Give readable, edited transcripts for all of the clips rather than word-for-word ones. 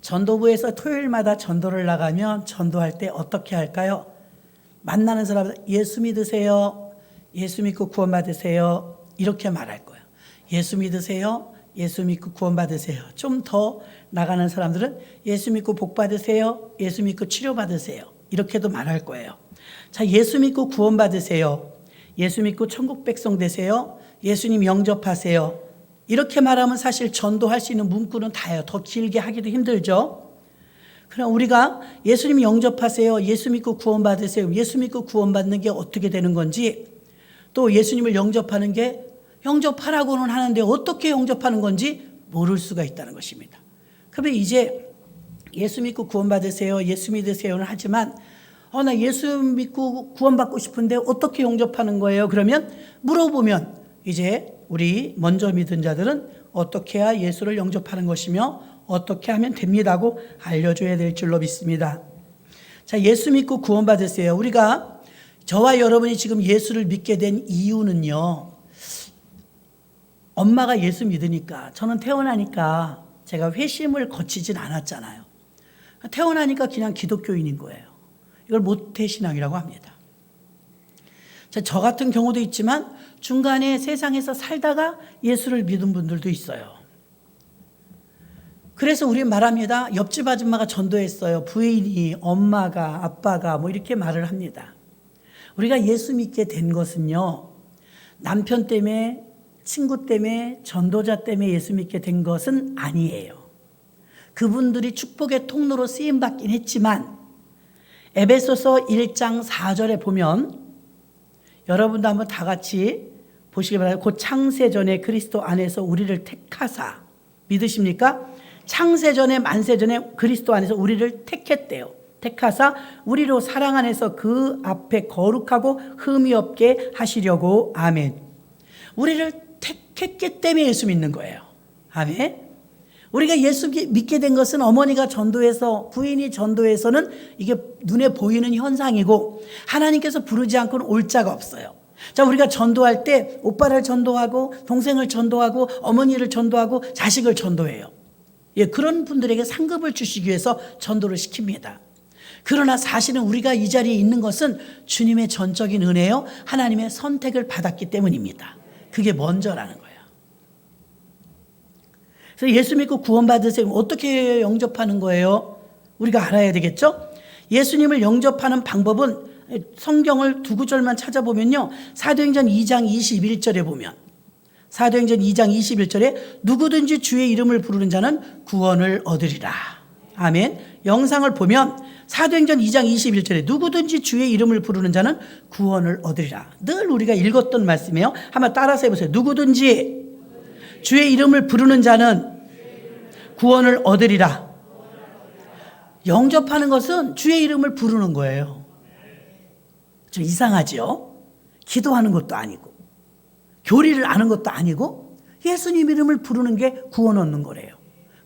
전도부에서 토요일마다 전도를 나가면 전도할 때 어떻게 할까요? 만나는 사람 예수 믿으세요. 예수 믿고 구원받으세요. 이렇게 말할 거예요. 예수 믿으세요. 예수 믿고 구원받으세요. 좀 더 나가는 사람들은 예수 믿고 복받으세요. 예수 믿고 치료받으세요. 이렇게도 말할 거예요. 자, 예수 믿고 구원받으세요. 예수 믿고 천국 백성 되세요. 예수님 영접하세요. 이렇게 말하면 사실 전도할 수 있는 문구는 다예요. 더 길게 하기도 힘들죠. 그럼 우리가 예수님 영접하세요. 예수 믿고 구원받으세요. 예수 믿고 구원받는 게 어떻게 되는 건지, 또 예수님을 영접하는 게 영접하라고는 하는데 어떻게 영접하는 건지 모를 수가 있다는 것입니다. 그러면 이제 예수 믿고 구원받으세요. 예수 믿으세요는 하지만 나 예수 믿고 구원받고 싶은데 어떻게 영접하는 거예요? 그러면 물어보면 이제 우리 먼저 믿은 자들은 어떻게 해야 예수를 영접하는 것이며 어떻게 하면 됩니다고 알려줘야 될 줄로 믿습니다. 자, 예수 믿고 구원받으세요. 우리가 저와 여러분이 지금 예수를 믿게 된 이유는요, 엄마가 예수 믿으니까, 저는 태어나니까 제가 회심을 거치진 않았잖아요. 태어나니까 그냥 기독교인인 거예요. 이걸 모태신앙이라고 합니다. 자, 저 같은 경우도 있지만 중간에 세상에서 살다가 예수를 믿은 분들도 있어요. 그래서 우리 말합니다. 옆집 아줌마가 전도했어요. 부인이, 엄마가, 아빠가 뭐 이렇게 말을 합니다. 우리가 예수 믿게 된 것은요, 남편 때문에, 친구 때문에, 전도자 때문에 예수 믿게 된 것은 아니에요. 그분들이 축복의 통로로 쓰임받긴 했지만 에베소서 1장 4절에 보면, 여러분도 한번 다 같이 보시기 바랍니다. 곧 창세전에 그리스도 안에서 우리를 택하사, 믿으십니까? 창세전에 만세전에 그리스도 안에서 우리를 택했대요. 택하사 우리로 사랑 안에서 그 앞에 거룩하고 흠이 없게 하시려고. 아멘. 우리를 택했기 때문에 예수 믿는 거예요. 아멘. 우리가 예수 믿게 된 것은 어머니가 전도해서, 부인이 전도해서는 이게 눈에 보이는 현상이고, 하나님께서 부르지 않고는 올 자가 없어요. 자, 우리가 전도할 때 오빠를 전도하고 동생을 전도하고 어머니를 전도하고 자식을 전도해요. 예, 그런 분들에게 상급을 주시기 위해서 전도를 시킵니다. 그러나 사실은 우리가 이 자리에 있는 것은 주님의 전적인 은혜요, 하나님의 선택을 받았기 때문입니다. 그게 먼저라는 거예요. 그래서 예수 믿고 구원받으세요. 어떻게 영접하는 거예요? 우리가 알아야 되겠죠? 예수님을 영접하는 방법은 성경을 두 구절만 찾아보면요, 사도행전 2장 21절에 보면, 사도행전 2장 21절에 누구든지 주의 이름을 부르는 자는 구원을 얻으리라. 아멘. 영상을 보면 사도행전 2장 21절에 누구든지 주의 이름을 부르는 자는 구원을 얻으리라. 늘 우리가 읽었던 말씀이에요. 한번 따라서 해보세요. 누구든지 주의 이름을 부르는 자는 구원을 얻으리라. 영접하는 것은 주의 이름을 부르는 거예요. 좀 이상하죠? 기도하는 것도 아니고 교리를 아는 것도 아니고 예수님 이름을 부르는 게 구원 얻는 거래요.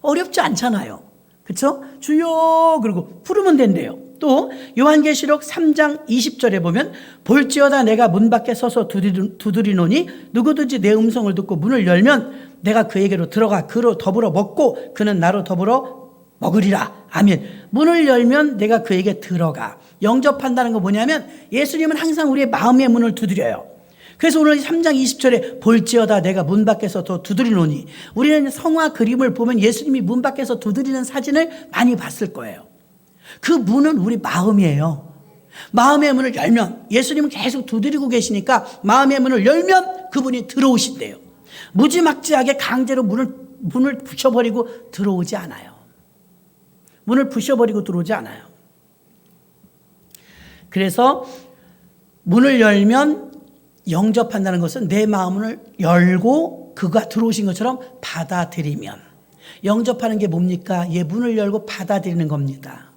어렵지 않잖아요. 그렇죠? 주여 그리고 부르면 된대요. 또 요한계시록 3장 20절에 보면 볼지어다 내가 문 밖에 서서 두드리노니 누구든지 내 음성을 듣고 문을 열면 내가 그에게로 들어가 그로 더불어 먹고 그는 나로 더불어 먹으리라. 아멘. 문을 열면 내가 그에게 들어가. 영접한다는 거 뭐냐면 예수님은 항상 우리의 마음의 문을 두드려요. 그래서 오늘 3장 20절에 볼지어다 내가 문 밖에서 더 두드리노니, 우리는 성화 그림을 보면 예수님이 문 밖에서 두드리는 사진을 많이 봤을 거예요. 그 문은 우리 마음이에요. 마음의 문을 열면, 예수님은 계속 두드리고 계시니까 마음의 문을 열면 그분이 들어오신대요. 무지막지하게 강제로 문을 부셔버리고 들어오지 않아요. 문을 부셔버리고 들어오지 않아요. 그래서 문을 열면, 영접한다는 것은 내 마음을 열고 그가 들어오신 것처럼 받아들이면, 영접하는 게 뭡니까? 예, 문을 열고 받아들이는 겁니다.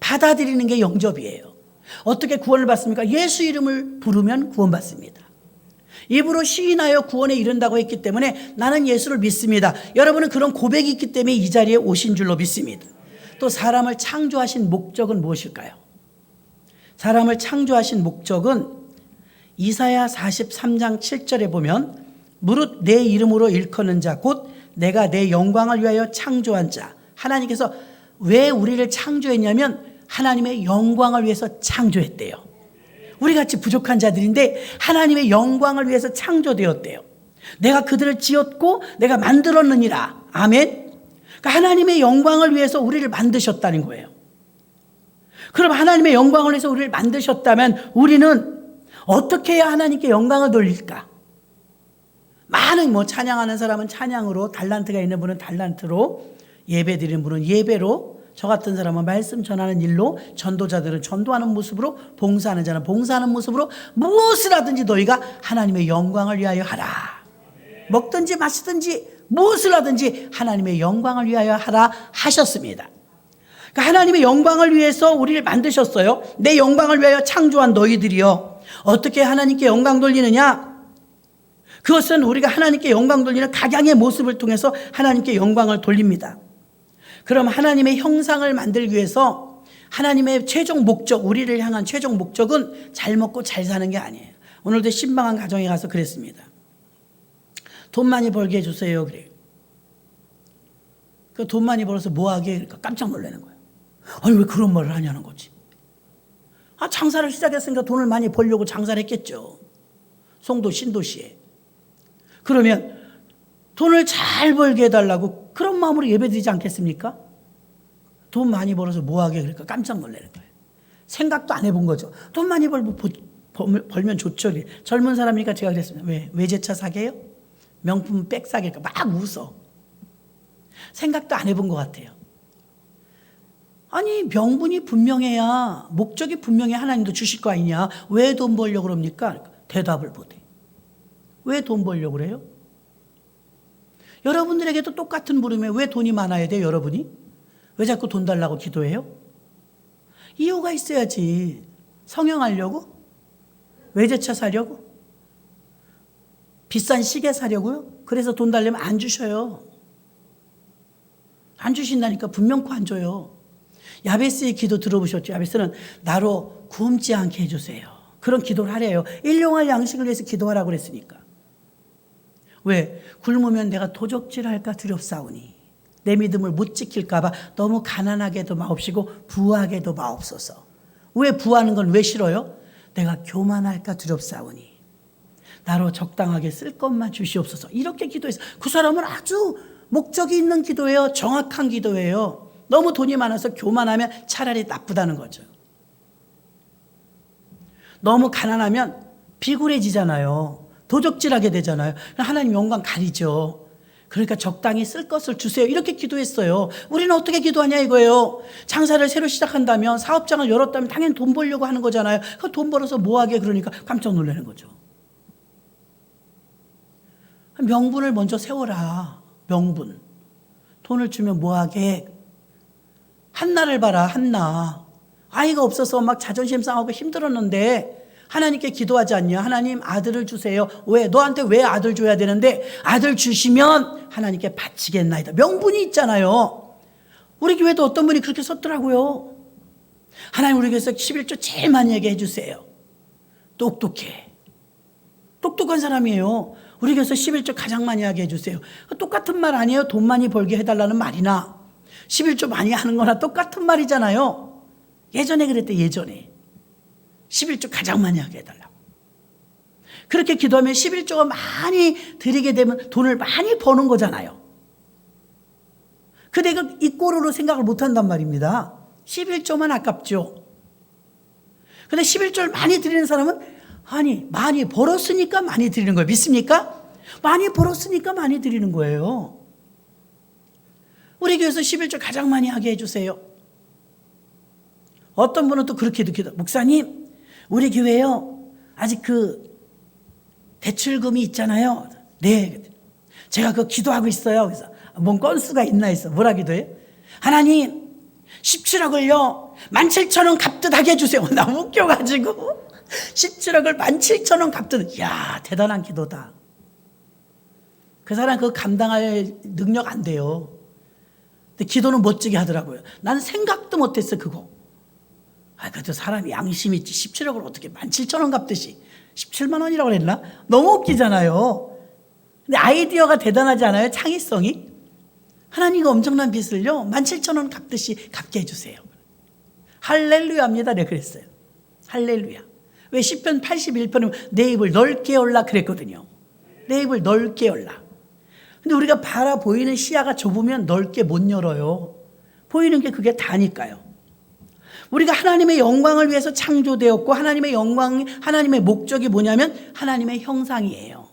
받아들이는 게 영접이에요. 어떻게 구원을 받습니까? 예수 이름을 부르면 구원받습니다. 입으로 시인하여 구원에 이른다고 했기 때문에 나는 예수를 믿습니다. 여러분은 그런 고백이 있기 때문에 이 자리에 오신 줄로 믿습니다. 또 사람을 창조하신 목적은 무엇일까요? 사람을 창조하신 목적은 이사야 43장 7절에 보면 무릇 내 이름으로 일컫는 자 곧 내가 내 영광을 위하여 창조한 자, 하나님께서 왜 우리를 창조했냐면 하나님의 영광을 위해서 창조했대요. 우리 같이 부족한 자들인데 하나님의 영광을 위해서 창조되었대요. 내가 그들을 지었고 내가 만들었느니라. 아멘. 그러니까 하나님의 영광을 위해서 우리를 만드셨다는 거예요. 그럼 하나님의 영광을 위해서 우리를 만드셨다면 우리는 어떻게 해야 하나님께 영광을 돌릴까? 많은 찬양하는 사람은 찬양으로, 달란트가 있는 분은 달란트로, 예배 드리는 분은 예배로, 저 같은 사람은 말씀 전하는 일로, 전도자들은 전도하는 모습으로, 봉사하는 자는 봉사하는 모습으로 무엇을 하든지 너희가 하나님의 영광을 위하여 하라. 먹든지 마시든지 무엇을 하든지 하나님의 영광을 위하여 하라 하셨습니다. 그러니까 하나님의 영광을 위해서 우리를 만드셨어요. 내 영광을 위하여 창조한 너희들이요. 어떻게 하나님께 영광 돌리느냐? 그것은 우리가 하나님께 영광 돌리는 각양의 모습을 통해서 하나님께 영광을 돌립니다. 그럼 하나님의 형상을 만들기 위해서 하나님의 최종 목적, 우리를 향한 최종 목적은 잘 먹고 잘 사는 게 아니에요. 오늘도 신방한 가정에 가서 그랬습니다. 돈 많이 벌게 해주세요. 그래요. 그 돈 많이 벌어서 뭐 하게? 그러니까 깜짝 놀라는 거예요. 아니, 왜 그런 말을 하냐는 거지. 장사를 시작했으니까 돈을 많이 벌려고 장사를 했겠죠. 송도 신도시에. 그러면 돈을 잘 벌게 해달라고 그런 마음으로 예배드리지 않겠습니까? 돈 많이 벌어서 뭐 하게? 그러니까 깜짝 놀라는 거예요. 생각도 안 해본 거죠. 돈 많이 벌면 좋죠. 젊은 사람이니까 제가 그랬습니다. 왜? 외제차 사게요? 명품 백 사게? 막 웃어. 생각도 안 해본 것 같아요. 아니, 명분이 분명해야, 목적이 분명해야 하나님도 주실 거 아니냐. 왜 돈 벌려고 그럽니까? 대답을 못해. 왜 돈 벌려고 그래요? 여러분들에게도 똑같은 물음에 왜 돈이 많아야 돼요, 여러분이? 왜 자꾸 돈 달라고 기도해요? 이유가 있어야지. 성형하려고? 외제차 사려고? 비싼 시계 사려고요? 그래서 돈 달려면 안 주셔요. 안 주신다니까. 분명코 안 줘요. 야베스의 기도 들어보셨죠? 야베스는 나로 굶지 않게 해주세요. 그런 기도를 하래요. 일용할 양식을 위해서 기도하라고 그랬으니까. 왜? 굶으면 내가 도적질할까 두렵사오니 내 믿음을 못 지킬까 봐 너무 가난하게도 마옵시고 부하게도 마옵소서. 왜 부하는 건 왜 싫어요? 내가 교만할까 두렵사오니 나로 적당하게 쓸 것만 주시옵소서. 이렇게 기도해서 그 사람은 아주 목적이 있는 기도예요. 정확한 기도예요. 너무 돈이 많아서 교만하면 차라리 나쁘다는 거죠. 너무 가난하면 비굴해지잖아요. 도적질하게 되잖아요. 하나님 영광 가리죠. 그러니까 적당히 쓸 것을 주세요. 이렇게 기도했어요. 우리는 어떻게 기도하냐 이거예요. 장사를 새로 시작한다면, 사업장을 열었다면 당연히 돈 벌려고 하는 거잖아요. 그 돈 벌어서 뭐 하게? 그러니까 깜짝 놀라는 거죠. 명분을 먼저 세워라. 명분. 돈을 주면 뭐 하게? 한나를 봐라. 한나. 아이가 없어서 막 자존심 상하고 힘들었는데 하나님께 기도하지 않냐? 하나님 아들을 주세요. 왜? 너한테 왜 아들 줘야 되는데 아들 주시면 하나님께 바치겠나이다. 명분이 있잖아요. 우리 교회도 어떤 분이 그렇게 썼더라고요. 하나님 우리 교회에서 11조 제일 많이 얘기해 주세요. 똑똑해. 똑똑한 사람이에요. 우리 교회에서 11조 가장 많이 하게 해주세요. 똑같은 말 아니에요? 돈 많이 벌게 해달라는 말이나 11조 많이 하는 거나 똑같은 말이잖아요. 예전에 그랬대. 예전에 11조 가장 많이 하게 해달라고. 그렇게 기도하면 11조가 많이 드리게 되면 돈을 많이 버는 거잖아요. 근데 이 꼴으로 생각을 못한단 말입니다. 11조만 아깝죠. 근데 11조를 많이 드리는 사람은 아니 많이 벌었으니까 많이 드리는 거예요. 믿습니까? 많이 벌었으니까 많이 드리는 거예요. 우리 교회에서 11조 가장 많이 하게 해주세요. 어떤 분은 또 그렇게도 기도. 목사님 우리 교회요 아직 그 대출금이 있잖아요. 네, 제가 그 기도하고 있어요. 그래서 뭔 건수가 있나 해서 뭐라 기도해요? 하나님 17억을요 17,000원 갚듯하게 해주세요. 너무 웃겨가지고 17억을 17,000원 갚듯. 이야 대단한 기도다. 그 사람 그거 감당할 능력 안 돼요. 근데 기도는 멋지게 하더라고요. 나는 생각도 못했어 그거. 그래도 사람이 양심 있지. 17억을 어떻게 17,000원 갚듯이 17만 원이라고 그랬나? 너무 웃기잖아요. 근데 아이디어가 대단하지 않아요? 창의성이? 하나님이 엄청난 빚을요 17,000원 갚듯이 갚게 해주세요. 할렐루야 합니다. 내가 그랬어요. 할렐루야. 왜 시편 81편은 내 입을 넓게 열라 그랬거든요. 내 입을 넓게 열라. 근데 우리가 바라보이는 시야가 좁으면 넓게 못 열어요. 보이는 게 그게 다니까요. 우리가 하나님의 영광을 위해서 창조되었고 하나님의 영광, 하나님의 목적이 뭐냐면 하나님의 형상이에요.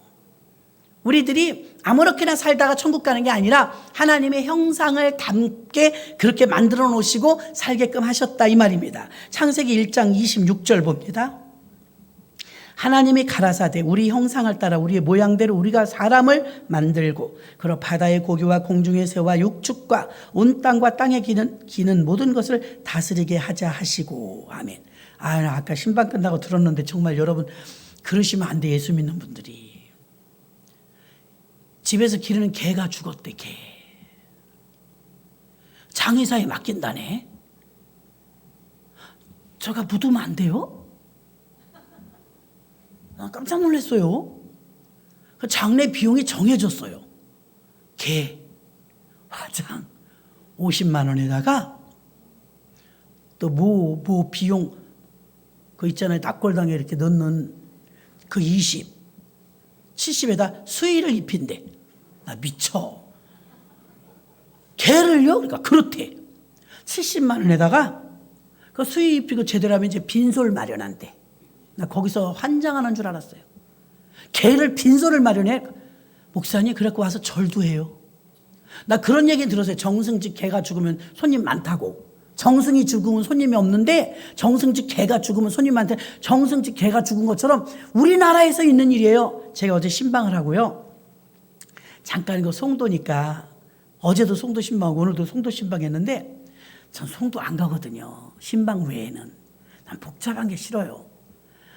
우리들이 아무렇게나 살다가 천국 가는 게 아니라 하나님의 형상을 담게 그렇게 만들어 놓으시고 살게끔 하셨다 이 말입니다. 창세기 1장 26절 봅니다. 하나님이 가라사대 우리 형상을 따라 우리의 모양대로 우리가 사람을 만들고 그러 바다의 고기와 공중의 새와 육축과 온 땅과 땅에 기는 모든 것을 다스리게 하자 하시고 아멘. 아까 신방 끝나고 들었는데 정말 여러분 그러시면 안 돼. 예수 믿는 분들이 집에서 기르는 개가 죽었대. 개 장의사에 맡긴다네. 저가 묻으면 안 돼요? 깜짝 놀랐어요. 장례 비용이 정해졌어요. 개, 화장 50만 원에다가 또 뭐 비용 그 있잖아요. 낙골당에 이렇게 넣는 그 20, 70에다 수의를 입힌대. 나 미쳐. 개를요? 그러니까 그렇대. 70만 원에다가 그 수의 입히고 제대로 하면 이제 빈소를 마련한대. 나 거기서 환장하는 줄 알았어요. 개를 빈소를 마련해. 목사님 그래갖고 와서 절도 해요. 나 그런 얘기 들었어요. 정승집 개가 죽으면 손님 많다고. 정승이 죽으면 손님이 없는데 정승집 개가 죽으면 손님 많대. 정승집 개가 죽은 것처럼 우리나라에서 있는 일이에요. 제가 어제 신방을 하고요. 잠깐 이거 송도니까 어제도 송도 신방하고 오늘도 송도 신방했는데 전 송도 안 가거든요. 신방 외에는. 난 복잡한 게 싫어요.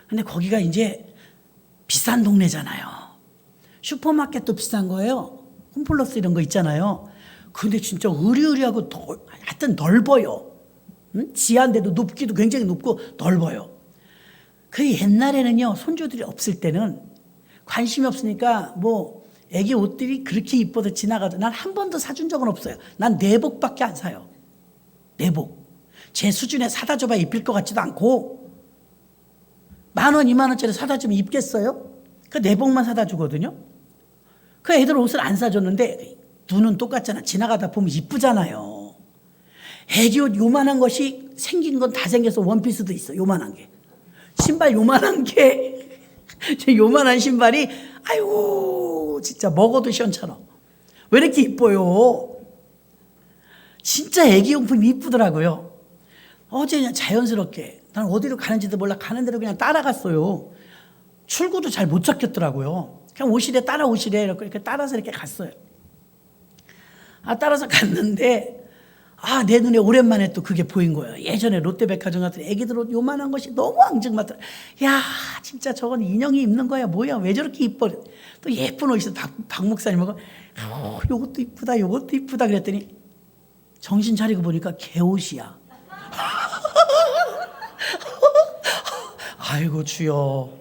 근데 거기가 이제 비싼 동네잖아요. 슈퍼마켓도 비싼 거예요. 홈플러스 이런 거 있잖아요. 근데 진짜 으리으리하고 하여튼 넓어요. 응? 지하인데도 높기도 굉장히 높고 넓어요. 그 옛날에는요. 손주들이 없을 때는 관심이 없으니까 뭐 애기 옷들이 그렇게 이뻐서 지나가도 난 한 번도 사준 적은 없어요. 난 내복밖에 안 사요. 내복. 제 수준에 사다 줘봐야 입힐 것 같지도 않고 10,000원, 20,000원짜리 사다 주면 입겠어요? 그 내복만 사다 주거든요. 그 애들 옷을 안 사줬는데 눈은 똑같잖아. 지나가다 보면 이쁘잖아요. 애기 옷 요만한 것이 생긴 건 다 생겨서 원피스도 있어. 요만한 게. 신발 요만한 게 요만한 신발이 아이고 진짜 먹어도 시원처럼. 왜 이렇게 이뻐요? 진짜 애기 용품이 이쁘더라고요. 어제 그냥 자연스럽게 난 어디로 가는지도 몰라 가는 대로 그냥 따라갔어요. 출구도 잘 못 찾겠더라고요. 그냥 오시래 따라오시래 이렇게 따라서 이렇게 갔어요. 따라서 갔는데 내 눈에 오랜만에 또 그게 보인 거예요. 예전에 롯데백화점 같은 애기들 옷 요만한 것이 너무 앙증맞더라. 야 진짜 저건 인형이 입는 거야 뭐야 왜 저렇게 이뻐. 또 예쁜 옷이 박 목사님하고 요것도 이쁘다 요것도 이쁘다 그랬더니 정신 차리고 보니까 개 옷이야. 아이고 주여.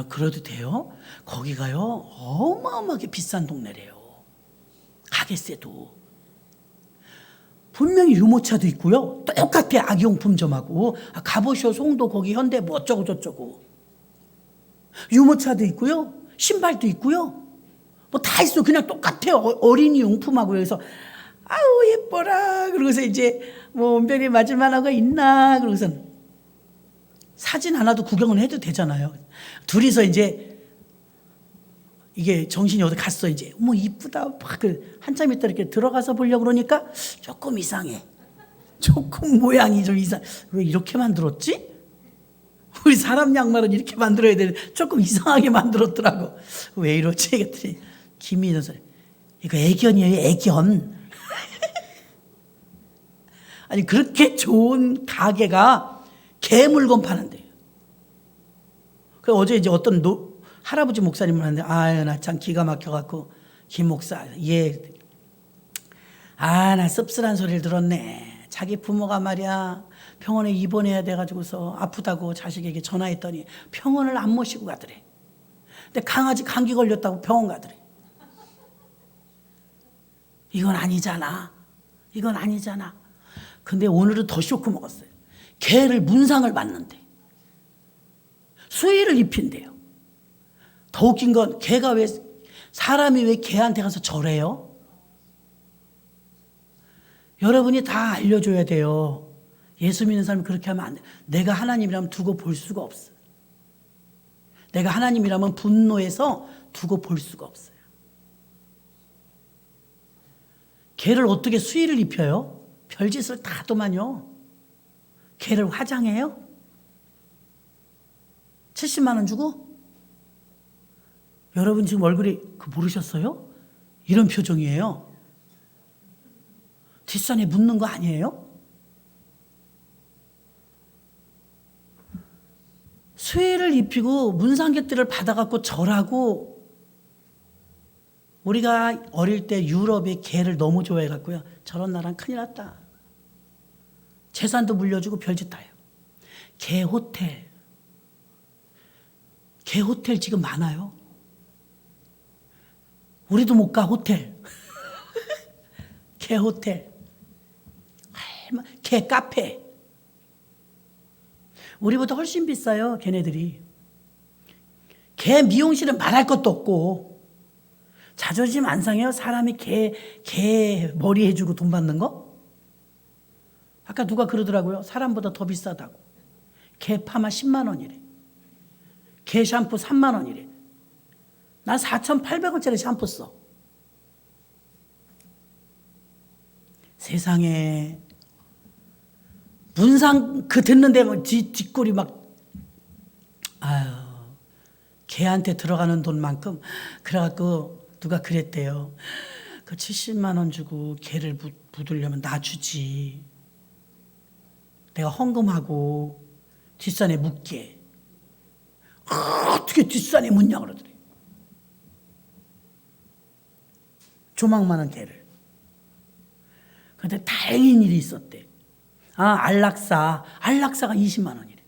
그래도 돼요? 거기가요 어마어마하게 비싼 동네래요. 가게세도. 분명히 유모차도 있고요. 똑같아 아기용품점하고. 가보셔 송도 거기 현대 뭐 어쩌고 저쩌고. 유모차도 있고요. 신발도 있고요. 뭐 다 있어. 그냥 똑같아요. 어린이 용품하고. 그래서 아우 예뻐라. 그러고서 이제 뭐 온별이 맞을 만한 거 있나. 그러고서 사진 하나도 구경을 해도 되잖아요. 둘이서 이제 이게 정신이 어디 갔어 이제. 뭐 이쁘다. 막 한참 있다 이렇게 들어가서 보려고 그러니까 조금 이상해. 조금 모양이 좀 이상. 왜 이렇게 만들었지? 우리 사람 양말은 이렇게 만들어야 되는데 조금 이상하게 만들었더라고. 왜 이러지? 그랬더니 김민호 선생 이거 애견이에요. 애견. 아니 그렇게 좋은 가게가 개 물건 파는데요. 그 어제 이제 어떤 할아버지 목사님을 하는데 나 참 기가 막혀갖고 김 목사 나 씁쓸한 소리를 들었네. 자기 부모가 말이야 병원에 입원해야 돼가지고서 아프다고 자식에게 전화했더니 병원을 안 모시고 가더래. 근데 강아지 감기 걸렸다고 병원 가더래. 이건 아니잖아. 이건 아니잖아. 근데 오늘은 더 쇼크 먹었어요. 개를 문상을 맞는데 수의를 입힌대요. 더 웃긴 건 개가 왜 사람이 왜 개한테 가서 절해요? 여러분이 다 알려줘야 돼요. 예수 믿는 사람이 그렇게 하면 안 돼. 내가 하나님이라면 두고 볼 수가 없어요. 내가 하나님이라면 분노해서 두고 볼 수가 없어요. 개를 어떻게 수의를 입혀요? 별짓을 다 하더만요. 개를 화장해요? 70만 원 주고? 여러분 지금 얼굴이 모르셨어요? 이런 표정이에요. 뒷산에 묻는 거 아니에요? 수혜를 입히고 문상객들을 받아갖고 절하고, 우리가 어릴 때 유럽에 개를 너무 좋아해갖고요. 저런 나라는 큰일 났다. 재산도 물려주고 별짓 다 해요. 개 호텔. 개 호텔 지금 많아요. 우리도 못 가, 호텔. 개 호텔. 개 카페. 우리보다 훨씬 비싸요, 걔네들이. 개 미용실은 말할 것도 없고. 자존심 안 상해요? 사람이 개 머리 해주고 돈 받는 거? 아까 누가 그러더라고요. 사람보다 더 비싸다고. 개 파마 10만 원이래. 개 샴푸 3만 원이래. 난 4,800원짜리 샴푸 써. 세상에. 문상 듣는데 뭐 뒷골이 막, 아유, 개한테 들어가는 돈만큼. 그래갖고 누가 그랬대요. 그 70만 원 주고 개를 묻으려면 나 주지. 내가 헌금하고 뒷산에 묻게. 어떻게 뒷산에 묻냐 그러더래. 조망만한 개를. 그런데 다행인 일이 있었대. 안락사가 20만 원이래.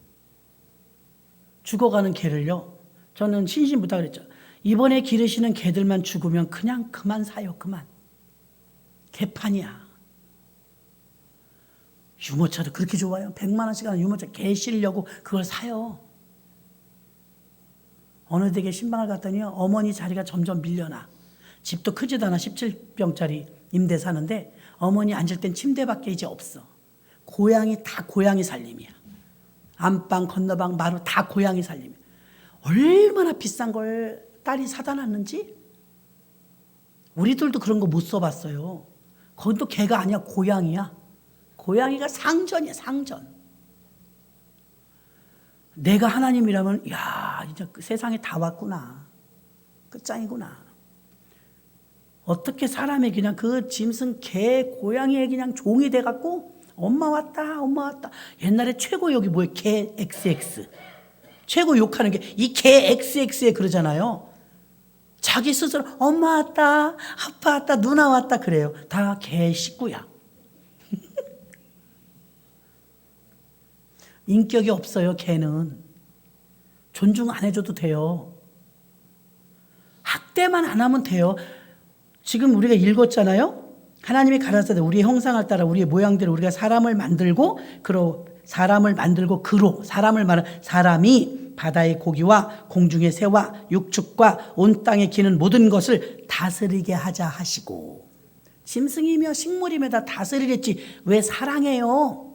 죽어가는 개를요. 저는 신신부터 그랬죠. 이번에 기르시는 개들만 죽으면 그냥 그만 사요. 그만. 개판이야. 유모차도 그렇게 좋아요. 100만 원씩 하는 유모차 개 실려고 그걸 사요. 어느 댁에 신방을 갔더니 어머니 자리가 점점 밀려나. 집도 크지도 않아. 17평짜리 임대 사는데 어머니 앉을 땐 침대밖에 이제 없어. 고양이 다 고양이 살림이야. 안방, 건너방, 마루 다 고양이 살림이야. 얼마나 비싼 걸 딸이 사다 놨는지? 우리들도 그런 거 못 써봤어요. 그건 또 개가 아니야. 고양이야. 고양이가 상전이야. 상전. 내가 하나님이라면 야 이제 세상에 다 왔구나. 끝장이구나. 어떻게 사람이 그냥 그 짐승 개 고양이에 그냥 종이 돼갖고 엄마 왔다 엄마 왔다. 옛날에 최고 욕이 뭐예요? 개 XX. 최고 욕하는 게 이 개 XX에 그러잖아요. 자기 스스로 엄마 왔다 아빠 왔다 누나 왔다 그래요. 다 개 식구야. 인격이 없어요. 개는. 존중 안 해줘도 돼요. 학대만 안 하면 돼요. 지금 우리가 읽었잖아요. 하나님이 가라사대 우리의 형상을 따라 우리의 모양대로 우리가 사람을 만들고 그로 사람을 말한 사람이 바다의 고기와 공중의 새와 육축과 온 땅에 기는 모든 것을 다스리게 하자 하시고. 짐승이며 식물이며 다 다스리겠지. 왜 사랑해요?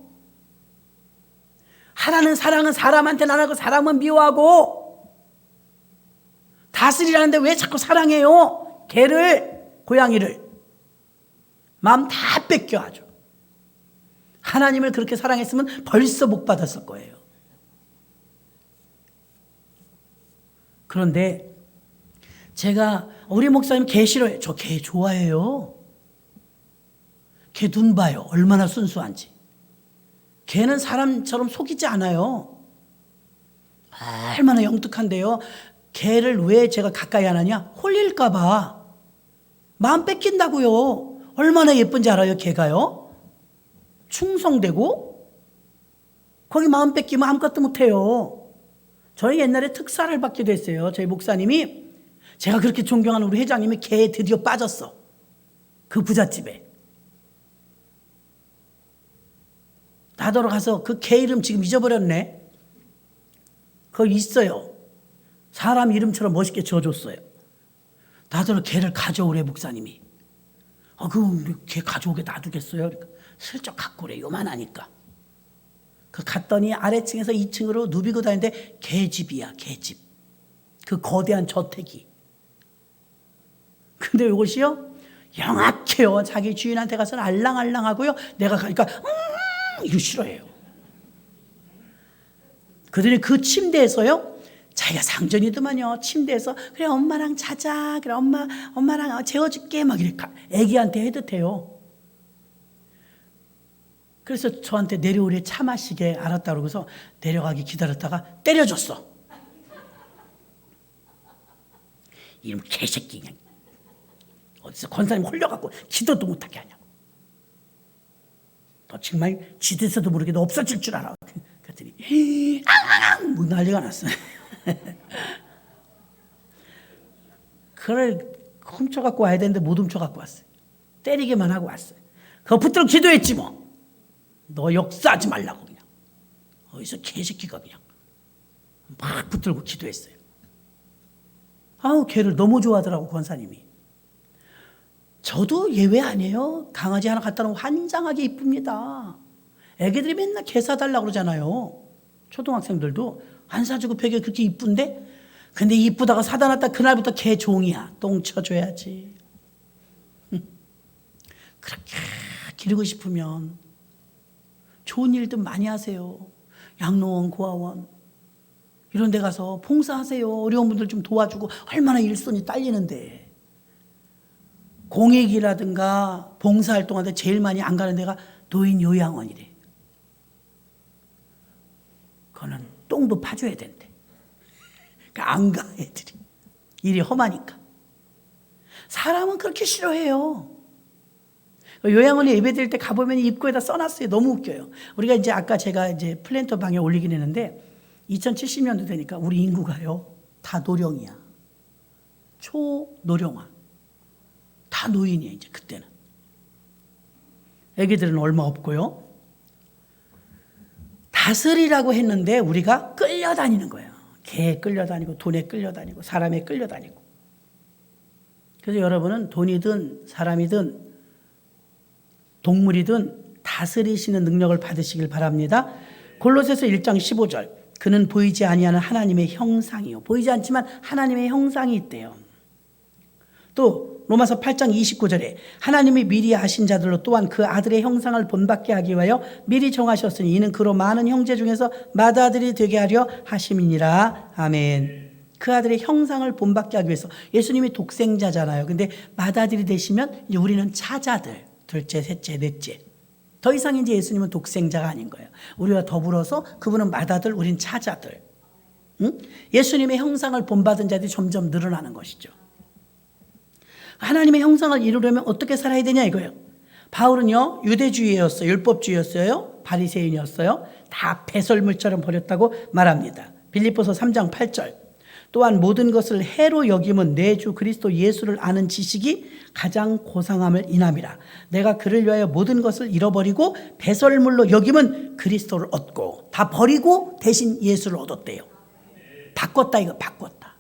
하라는 사랑은 사람한테는 안 하고 사람은 미워하고. 다스리라는데 왜 자꾸 사랑해요? 개를, 고양이를. 마음 다 뺏겨 아주. 하나님을 그렇게 사랑했으면 벌써 복 받았을 거예요. 그런데 제가 우리 목사님 개 싫어해요. 저 개 좋아해요. 개 눈 봐요. 얼마나 순수한지. 개는 사람처럼 속이지 않아요. 얼마나 영특한데요. 개를 왜 제가 가까이 안 하냐? 홀릴까 봐. 마음 뺏긴다고요. 얼마나 예쁜지 알아요, 개가요? 충성되고 거기 마음 뺏기면 아무것도 못해요. 저희 옛날에 특사를 받기도 했어요. 저희 목사님이, 제가 그렇게 존경하는 우리 회장님이 개에 드디어 빠졌어. 그 부잣집에. 나더러 가서 그 개 이름 지금 잊어버렸네. 거기 있어요. 사람 이름처럼 멋있게 지어줬어요. 나더러 개를 가져오래, 목사님이. 그 개 가져오게 놔두겠어요? 그러니까 슬쩍 갖고 오래, 요만하니까. 그 갔더니 아래층에서 2층으로 누비고 다니는데 개집이야, 개집. 그 거대한 저택이. 근데 이것이요, 영악해요. 자기 주인한테 가서는 알랑알랑하고요. 내가 가니까 이거 싫어해요. 그들이 그 침대에서요, 자기가 상전이더만요. 침대에서 그래 엄마랑 자자. 그래 엄마랑 재워줄게. 막 이렇게 애기한테 해듯해요. 그래서 저한테 내려오래 차 마시게 알았다 그러고서 내려가기 기다렸다가 때려줬어. 이놈 개새끼 그냥. 어디서 권사님 홀려갖고 기도도 못하게 하냐고. 너 정말 지대서도 모르게 너 없어질 줄 알아. 그랬더니 뭐 난리가 났어. 그걸 훔쳐갖고 와야 되는데 못 훔쳐갖고 왔어요. 때리기만 하고 왔어요. 그거 붙들고 기도했지 뭐. 너 역사하지 말라고 그냥. 어디서 개새끼가 그냥 막 붙들고 기도했어요. 걔를 너무 좋아하더라고 권사님이. 저도 예외 아니에요. 강아지 하나 갖다 놓으면 환장하게 이쁩니다. 애기들이 맨날 개 사달라고 그러잖아요. 초등학생들도 안 사주고 벽에 그렇게 이쁜데, 근데 이쁘다가 사다 놨다 그날부터 개 종이야. 똥 쳐줘야지. 그렇게 기르고 싶으면 좋은 일도 많이 하세요. 양로원, 고아원 이런 데 가서 봉사하세요. 어려운 분들 좀 도와주고 얼마나 일손이 딸리는데. 공익이라든가 봉사활동할 때 제일 많이 안 가는 데가 노인 요양원이래. 그거는 똥도 파줘야 된대. 그러니까 안 가 애들이. 일이 험하니까. 사람은 그렇게 싫어해요. 요양원에 예배드릴 때 가보면 입구에다 써놨어요. 너무 웃겨요. 우리가 이제 아까 제가 이제 플랜터 방에 올리긴 했는데 2070년도 되니까 우리 인구가요 다 노령이야. 초노령화. 다 노인이에요 이제 그때는. 애기들은 얼마 없고요. 다스리라고 했는데 우리가 끌려다니는 거예요. 개에 끌려다니고 돈에 끌려다니고 사람에 끌려다니고. 그래서 여러분은 돈이든 사람이든 동물이든 다스리시는 능력을 받으시길 바랍니다. 골로새서 1장 15절. 그는 보이지 아니하는 하나님의 형상이요. 보이지 않지만 하나님의 형상이 있대요. 또 로마서 8장 29절에 하나님이 미리 아신 자들로 또한 그 아들의 형상을 본받게 하기 위하여 미리 정하셨으니 이는 그로 많은 형제 중에서 맏아들이 되게 하려 하심이니라. 아멘. 그 아들의 형상을 본받게 하기 위해서. 예수님이 독생자잖아요. 근데 맏아들이 되시면 이제 우리는 차자들, 둘째, 셋째, 넷째. 더 이상 이제 예수님은 독생자가 아닌 거예요. 우리와 더불어서 그분은 맏아들, 우린 차자들. 응? 예수님의 형상을 본받은 자들이 점점 늘어나는 것이죠. 하나님의 형상을 이루려면 어떻게 살아야 되냐 이거예요. 바울은요 유대주의였어요. 율법주의였어요. 바리새인이었어요. 다 배설물처럼 버렸다고 말합니다. 빌립보서 3장 8절. 또한 모든 것을 해로 여김은 내 주 그리스도 예수를 아는 지식이 가장 고상함을 인함이라. 내가 그를 위하여 모든 것을 잃어버리고 배설물로 여김은 그리스도를 얻고. 다 버리고 대신 예수를 얻었대요. 바꿨다 이거 바꿨다.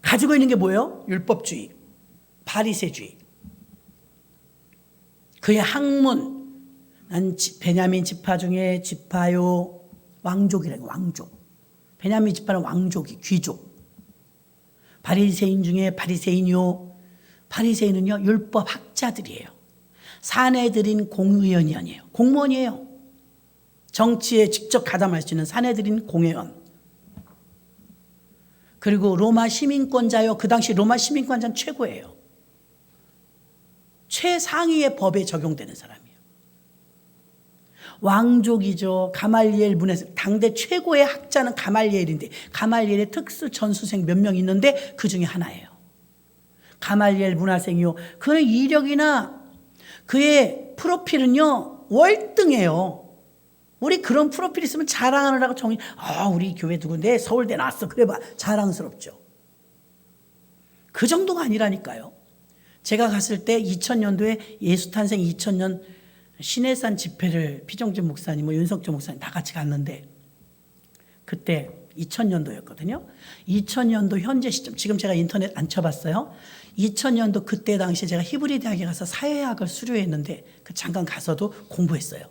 가지고 있는 게 뭐예요? 율법주의, 바리새주의. 그의 학문, 난 베냐민 지파 중에 지파요 왕족이라는 왕족. 베냐민 지파는 왕족이 귀족. 바리새인 중에 바리새인이요. 바리새인은요 율법 학자들이에요. 사내들인 공의원이에요. 공무원이에요. 정치에 직접 가담할 수 있는 사내들인 공회원. 그리고 로마 시민권자요. 그 당시 로마 시민권자는 최고예요. 최상위의 법에 적용되는 사람이에요. 왕족이죠. 가말리엘 문에서 당대 최고의 학자는 가말리엘인데 가말리엘의 특수 전수생 몇 명 있는데 그 중에 하나예요. 가말리엘 문화생이요. 그의 이력이나 그의 프로필은요 월등해요. 우리 그런 프로필 있으면 자랑하느라고 우리 교회 누군데 서울대 나왔어. 그래 봐. 자랑스럽죠. 그 정도가 아니라니까요. 제가 갔을 때 2000년도에 예수탄생 2000년 신해산 집회를 피정진 목사님, 윤석철 목사님 다 같이 갔는데 그때 2000년도였거든요. 2000년도 현재 시점, 지금 제가 인터넷 안 쳐봤어요. 2000년도 그때 당시에 제가 히브리 대학에 가서 사회학을 수료했는데 그 잠깐 가서도 공부했어요.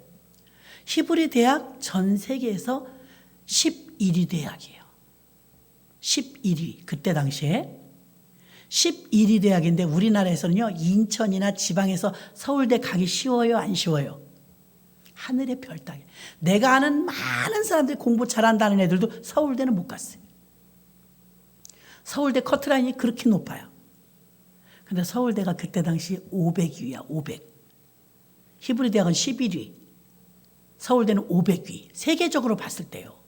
히브리 대학 전 세계에서 11위 대학이에요. 11위, 그때 당시에 11위 대학인데 우리나라에서는요, 인천이나 지방에서 서울대 가기 쉬워요, 안 쉬워요? 하늘의 별 따기. 내가 아는 많은 사람들이 공부 잘한다는 애들도 서울대는 못 갔어요. 서울대 커트라인이 그렇게 높아요. 근데 서울대가 그때 당시 500위야, 500. 히브리 대학은 11위. 서울대는 500위. 세계적으로 봤을 때요.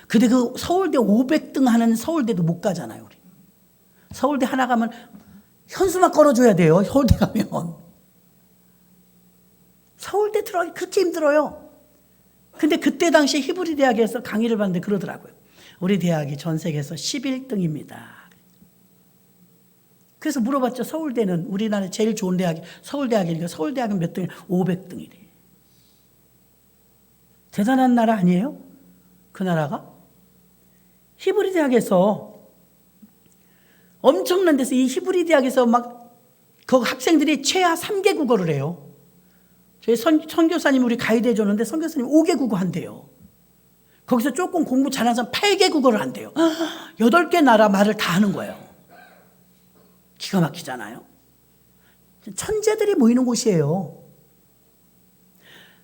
근데 그 서울대 500등 하는 서울대도 못 가잖아요, 우리. 서울대 하나 가면 현수막 걸어줘야 돼요, 서울대 가면. 서울대 들어가기 그렇게 힘들어요. 근데 그때 당시 히브리 대학에서 강의를 받는데 그러더라고요. 우리 대학이 전 세계에서 11등입니다. 그래서 물어봤죠. 서울대는 우리나라 제일 좋은 대학이 서울대학이니까 서울대학은 몇 등이에요? 500등이래. 대단한 나라 아니에요? 그 나라가? 히브리 대학에서 엄청난 데서 이 히브리 대학에서 그 학생들이 최하 3개 국어를 해요. 저희 선교사님 우리 가이드 해줬는데 선교사님 5개 국어 한대요. 거기서 조금 공부 잘하는 사람 8개 국어를 한대요. 8개 나라 말을 다 하는 거예요. 기가 막히잖아요. 천재들이 모이는 곳이에요.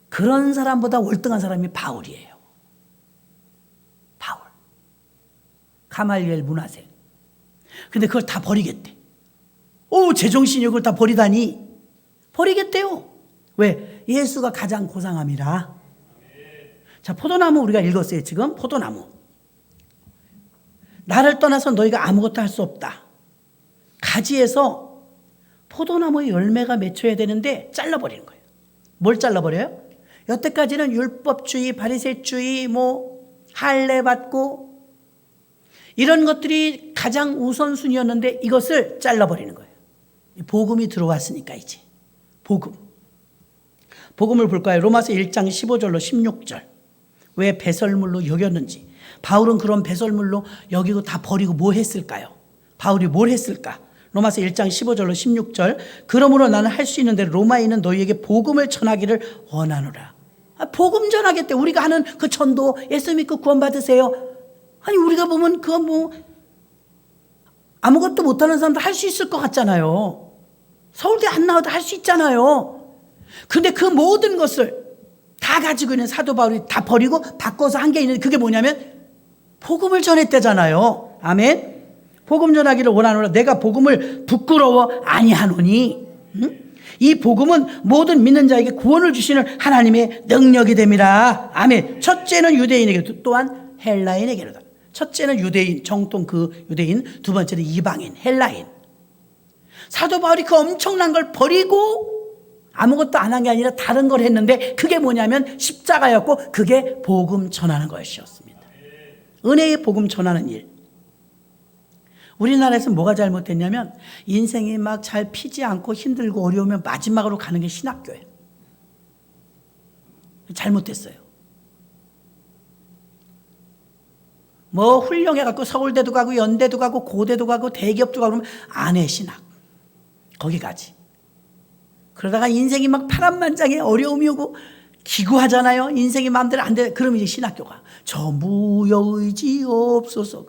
그런 사람보다 월등한 사람이 바울이에요. 바울. 가말리엘 문화생. 근데 그걸 다 버리겠대. 제정신이 그걸 다 버리다니. 버리겠대요. 왜? 예수가 가장 고상함이라. 자, 포도나무 우리가 읽었어요, 지금. 포도나무. 나를 떠나서 너희가 아무것도 할 수 없다. 가지에서 포도나무의 열매가 맺혀야 되는데 잘라버리는 거예요. 뭘 잘라버려요? 여태까지는 율법주의, 바리새주의, 할례 받고 이런 것들이 가장 우선순위였는데 이것을 잘라버리는 거예요. 복음이 들어왔으니까 이제. 복음을 볼까요? 로마서 1장 15절로 16절. 왜 배설물로 여겼는지. 바울은 그런 배설물로 여기고 다 버리고 뭐 했을까요? 바울이 뭘 했을까? 로마서 1장 15절로 16절. 그러므로 나는 할 수 있는 대로 로마에 있는 너희에게 복음을 전하기를 원하노라. 복음 전하겠대. 우리가 하는 그 전도, 예수 믿고 구원 받으세요. 아니 우리가 보면 그거 아무것도 못하는 사람도 할 수 있을 것 같잖아요. 서울대 안 나와도 할 수 있잖아요. 근데 그 모든 것을 다 가지고 있는 사도 바울이 다 버리고 바꿔서 한 게 있는데 그게 뭐냐면 복음을 전했대잖아요. 아멘. 복음 전하기를 원하노라. 내가 복음을 부끄러워 아니하노니. 이 복음은 모든 믿는 자에게 구원을 주시는 하나님의 능력이 됨이라. 아멘. 첫째는 유대인에게 또한 헬라인에게로다. 첫째는 유대인, 정통 그 유대인. 두 번째는 이방인, 헬라인. 사도 바울이 그 엄청난 걸 버리고 아무것도 안 한 게 아니라 다른 걸 했는데 그게 뭐냐면 십자가였고 그게 복음 전하는 것이었습니다. 은혜의 복음 전하는 일. 우리나라에서 뭐가 잘못됐냐면 인생이 막 잘 피지 않고 힘들고 어려우면 마지막으로 가는 게 신학교예요. 잘못됐어요. 훌륭해갖고 서울대도 가고 연대도 가고 고대도 가고 대기업도 가고 그러면 안 해, 신학. 거기 가지. 그러다가 인생이 막 파란만장해 어려움이 오고 기구하잖아요. 인생이 마음대로 안 돼. 그럼 이제 신학교가 저 무여의지옵소서.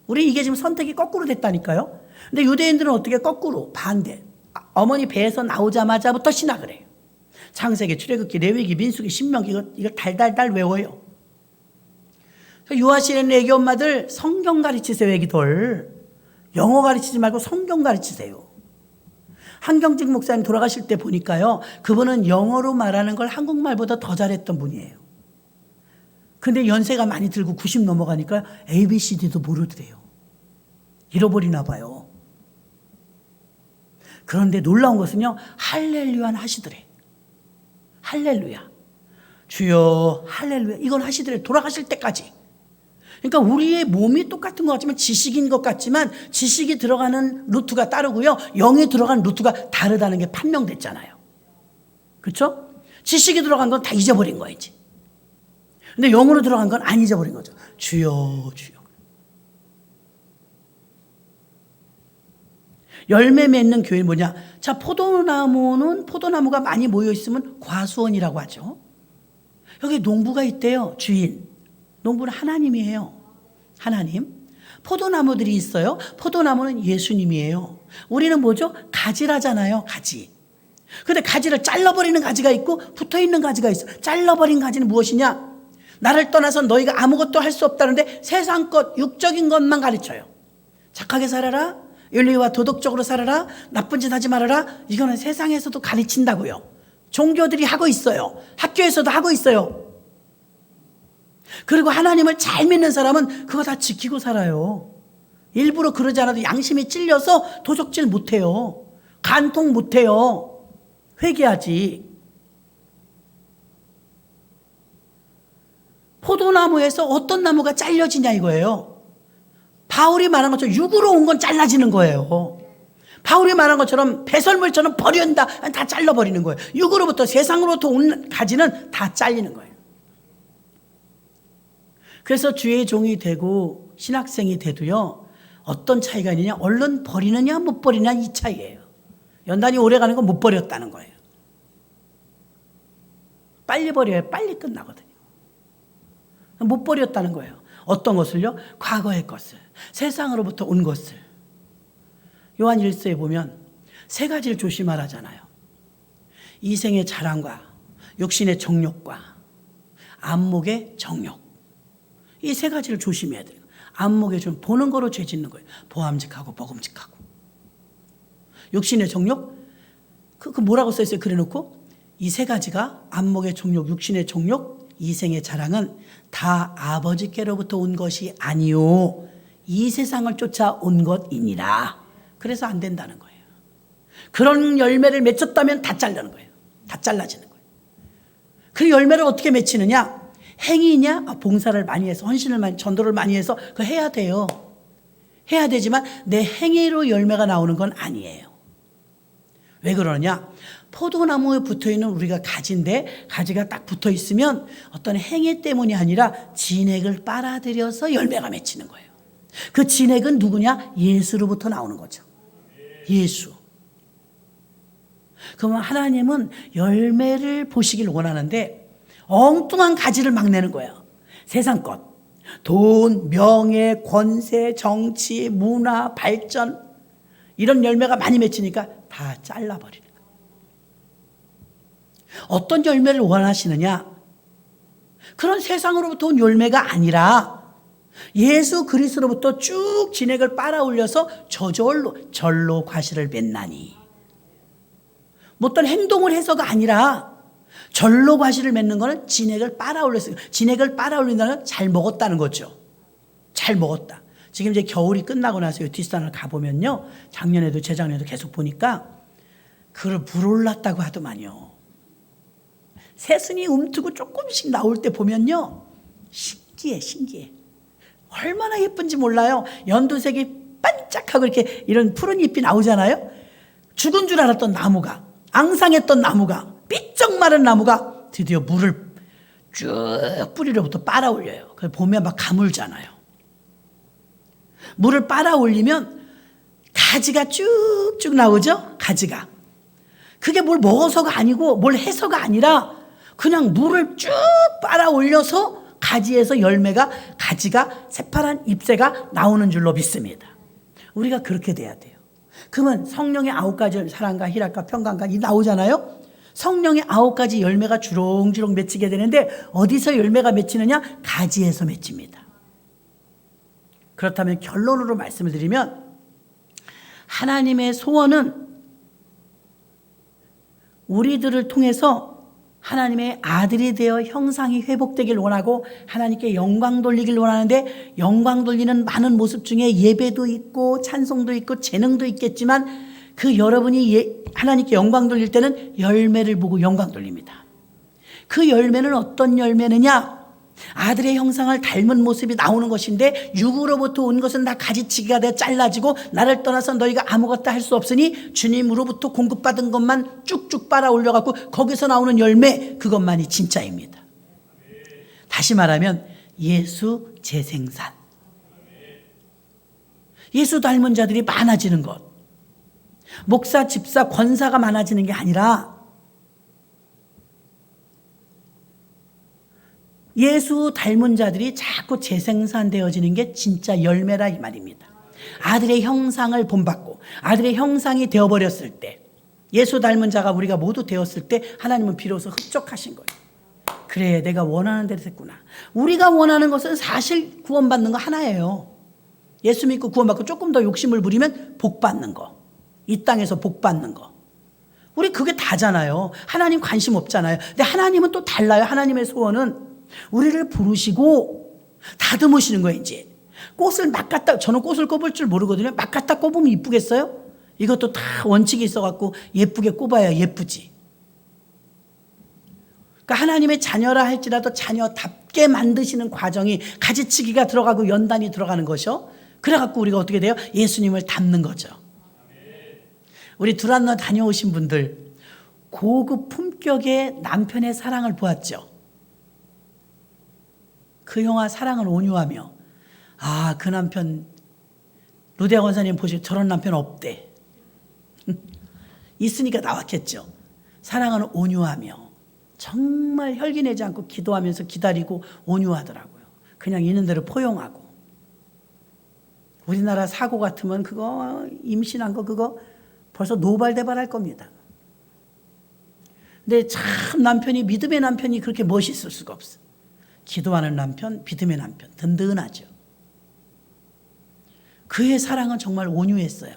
우리 이게 지금 선택이 거꾸로 됐다니까요. 근데 유대인들은 어떻게 거꾸로 반대. 어머니 배에서 나오자마자부터 신학을 해요. 창세기, 출애굽기, 레위기, 민수기, 신명기 이거 달달달 외워요. 유아시는 애기 엄마들 성경 가르치세요. 애기들. 영어 가르치지 말고 성경 가르치세요. 한경직 목사님 돌아가실 때 보니까요. 그분은 영어로 말하는 걸 한국말보다 더 잘했던 분이에요. 근데 연세가 많이 들고 90 넘어가니까 ABCD도 모르더래요. 잃어버리나 봐요. 그런데 놀라운 것은요. 할렐루야는 하시더래. 할렐루야. 주여 할렐루야 이건 하시더래 돌아가실 때까지. 그러니까 우리의 몸이 똑같은 것 같지만 지식인 것 같지만 지식이 들어가는 루트가 따르고요. 영이 들어가는 루트가 다르다는 게 판명됐잖아요. 그렇죠? 지식이 들어간 건 다 잊어버린 거이지. 근데 영으로 들어간 건 안 잊어버린 거죠. 주여 주여. 열매 맺는 교회는 뭐냐? 자, 포도나무가 많이 모여 있으면 과수원이라고 하죠. 여기 농부가 있대요. 주인. 농부는 하나님이에요. 하나님. 포도나무들이 있어요. 포도나무는 예수님이에요. 우리는 뭐죠? 가지라잖아요. 가지. 근데 가지를 잘라버리는 가지가 있고 붙어있는 가지가 있어. 잘라버린 가지는 무엇이냐? 나를 떠나서 너희가 아무것도 할 수 없다는데 세상 것, 육적인 것만 가르쳐요. 착하게 살아라. 윤리와 도덕적으로 살아라. 나쁜 짓 하지 말아라. 이거는 세상에서도 가르친다고요. 종교들이 하고 있어요. 학교에서도 하고 있어요. 그리고 하나님을 잘 믿는 사람은 그거 다 지키고 살아요. 일부러 그러지 않아도 양심이 찔려서 도적질 못해요. 간통 못해요. 회개하지. 포도나무에서 어떤 나무가 잘려지냐 이거예요. 바울이 말한 것처럼 육으로 온 건 잘라지는 거예요. 바울이 말한 것처럼 배설물처럼 버린다. 다 잘라버리는 거예요. 육으로부터 세상으로부터 온 가지는 다 잘리는 거예요. 그래서 주의 종이 되고 신학생이 돼도요. 어떤 차이가 있느냐. 얼른 버리느냐 못 버리느냐 이 차이예요. 연단이 오래 가는 건 못 버렸다는 거예요. 빨리 버려야 빨리 끝나거든요. 못 버렸다는 거예요. 어떤 것을요? 과거의 것을. 세상으로부터 온 것을. 요한 1서에 보면 세 가지를 조심하라잖아요. 이생의 자랑과 육신의 정욕과 안목의 정욕. 이 세 가지를 조심해야 돼요. 안목에 좀 보는 거로 죄 짓는 거예요. 보암직하고 먹음직하고. 육신의 정욕? 그 뭐라고 써있어요? 그래놓고 이 세 가지가 안목의 정욕, 육신의 정욕, 이생의 자랑은 다 아버지께로부터 온 것이 아니요 이 세상을 쫓아온 것이니라. 그래서 안 된다는 거예요. 그런 열매를 맺었다면 다 잘라는 거예요. 다 잘라지는 거예요. 그 열매를 어떻게 맺히느냐? 행위냐? 봉사를 많이 해서 헌신을 많이 전도를 많이 해서 그거 해야 돼요. 해야 되지만 내 행위로 열매가 나오는 건 아니에요. 왜 그러냐? 포도나무에 붙어있는 우리가 가지인데 가지가 딱 붙어있으면 어떤 행위 때문이 아니라 진액을 빨아들여서 열매가 맺히는 거예요. 그 진액은 누구냐? 예수로부터 나오는 거죠. 예수. 그러면 하나님은 열매를 보시길 원하는데 엉뚱한 가지를 막 내는 거예요. 세상 것. 돈, 명예, 권세, 정치, 문화, 발전 이런 열매가 많이 맺히니까 다 잘라버리는 거예요. 어떤 열매를 원하시느냐? 그런 세상으로부터 온 열매가 아니라 예수 그리스도로부터 쭉 진액을 빨아 올려서 저절로 절로 과실을 맺나니. 어떤 행동을 해서가 아니라 절로 과실을 맺는 거는 진액을 빨아 올렸어요. 진액을 빨아 올린다는 건 잘 먹었다는 거죠. 잘 먹었다. 지금 이제 겨울이 끝나고 나서 뒷산을 가보면요. 작년에도 재작년에도 계속 보니까 그걸 물 올랐다고 하더만요. 새순이 움트고 조금씩 나올 때 보면요. 신기해. 얼마나 예쁜지 몰라요. 연두색이 반짝하고 이렇게 이런 푸른 잎이 나오잖아요. 죽은 줄 알았던 나무가, 앙상했던 나무가, 삐쩍 마른 나무가 드디어 물을 쭉 뿌리로부터 빨아 올려요. 그걸 보면 막 가물잖아요. 물을 빨아 올리면 가지가 쭉쭉 나오죠. 가지가. 그게 뭘 먹어서가 아니고 뭘 해서가 아니라 그냥 물을 쭉 빨아 올려서 가지에서 열매가 가지가 새파란 잎새가 나오는 줄로 믿습니다. 우리가 그렇게 돼야 돼요. 그러면 성령의 9가지 사랑과 희락과 평강과 이 나오잖아요. 성령의 9가지 열매가 주렁주렁 맺히게 되는데 어디서 열매가 맺히느냐? 가지에서 맺힙니다. 그렇다면 결론으로 말씀을 드리면 하나님의 소원은 우리들을 통해서 하나님의 아들이 되어 형상이 회복되길 원하고 하나님께 영광 돌리길 원하는데 영광 돌리는 많은 모습 중에 예배도 있고 찬송도 있고 재능도 있겠지만 그 여러분이 하나님께 영광 돌릴 때는 열매를 보고 영광 돌립니다. 그 열매는 어떤 열매느냐? 아들의 형상을 닮은 모습이 나오는 것인데 육으로부터 온 것은 다 가지치기가 되어 잘라지고 나를 떠나서 너희가 아무것도 할 수 없으니 주님으로부터 공급받은 것만 쭉쭉 빨아 올려갖고 거기서 나오는 열매, 그것만이 진짜입니다. 다시 말하면 예수 재생산. 예수 닮은 자들이 많아지는 것. 목사, 집사, 권사가 많아지는 게 아니라 예수 닮은 자들이 자꾸 재생산되어지는 게 진짜 열매라 이 말입니다. 아들의 형상을 본받고 아들의 형상이 되어버렸을 때, 예수 닮은 자가 우리가 모두 되었을 때 하나님은 비로소 흡족하신 거예요. 그래, 내가 원하는 대로 됐구나. 우리가 원하는 것은 사실 구원받는 거 하나예요. 예수 믿고 구원받고 조금 더 욕심을 부리면 복 받는 거, 이 땅에서 복 받는 거. 우리 그게 다잖아요. 하나님 관심 없잖아요. 근데 하나님은 또 달라요. 하나님의 소원은 우리를 부르시고 다듬으시는 거예요. 이제 꽃을 막 갖다, 저는 꽃을 꼽을 줄 모르거든요. 막 갖다 꼽으면 이쁘겠어요? 이것도 다 원칙이 있어갖고 예쁘게 꼽아야 예쁘지. 그러니까 하나님의 자녀라 할지라도 자녀답게 만드시는 과정이 가지치기가 들어가고 연단이 들어가는 것이요. 그래갖고 우리가 어떻게 돼요? 예수님을 닮는 거죠. 우리 두란노 다녀오신 분들 고급 품격의 남편의 사랑을 보았죠. 그 영화 사랑은 온유하며, 아, 그 남편, 루디아 권사님 보시고 저런 남편 없대. 있으니까 나왔겠죠. 사랑은 온유하며 정말 혈기 내지 않고 기도하면서 기다리고 온유하더라고요. 그냥 있는 대로 포용하고. 우리나라 사고 같으면 그거 임신한 거 그거 벌써 노발대발할 겁니다. 근데 참 남편이, 믿음의 남편이 그렇게 멋있을 수가 없어. 기도하는 남편, 믿음의 남편, 든든하죠. 그의 사랑은 정말 온유했어요.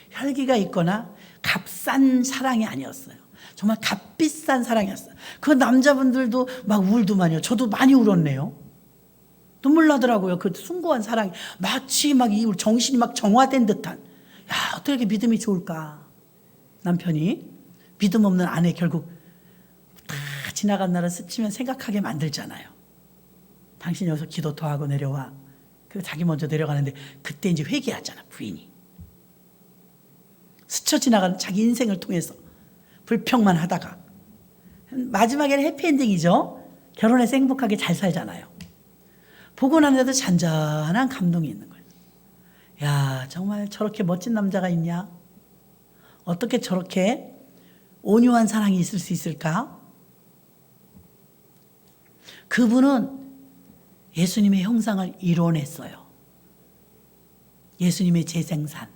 혈기가 있거나 값싼 사랑이 아니었어요. 정말 값비싼 사랑이었어요. 그 남자분들도 막 울더만요. 저도 많이 울었네요. 눈물 나더라고요. 그 숭고한 사랑이 마치 막 이 정신이 막 정화된 듯한. 야, 어떻게 이렇게 믿음이 좋을까? 남편이 믿음 없는 아내 결국 다 지나간 날을 스치면 생각하게 만들잖아요. 당신 여기서 기도 더 하고 내려와. 그리고 자기 먼저 내려가는데 그때 이제 회개하잖아, 부인이. 스쳐 지나가는 자기 인생을 통해서 불평만 하다가 마지막에는 해피엔딩이죠. 결혼해서 행복하게 잘 살잖아요. 보고 나는데도 잔잔한 감동이 있는 거예요. 야, 정말 저렇게 멋진 남자가 있냐? 어떻게 저렇게 온유한 사랑이 있을 수 있을까? 그분은 예수님의 형상을 이뤄냈어요. 예수님의 재생산.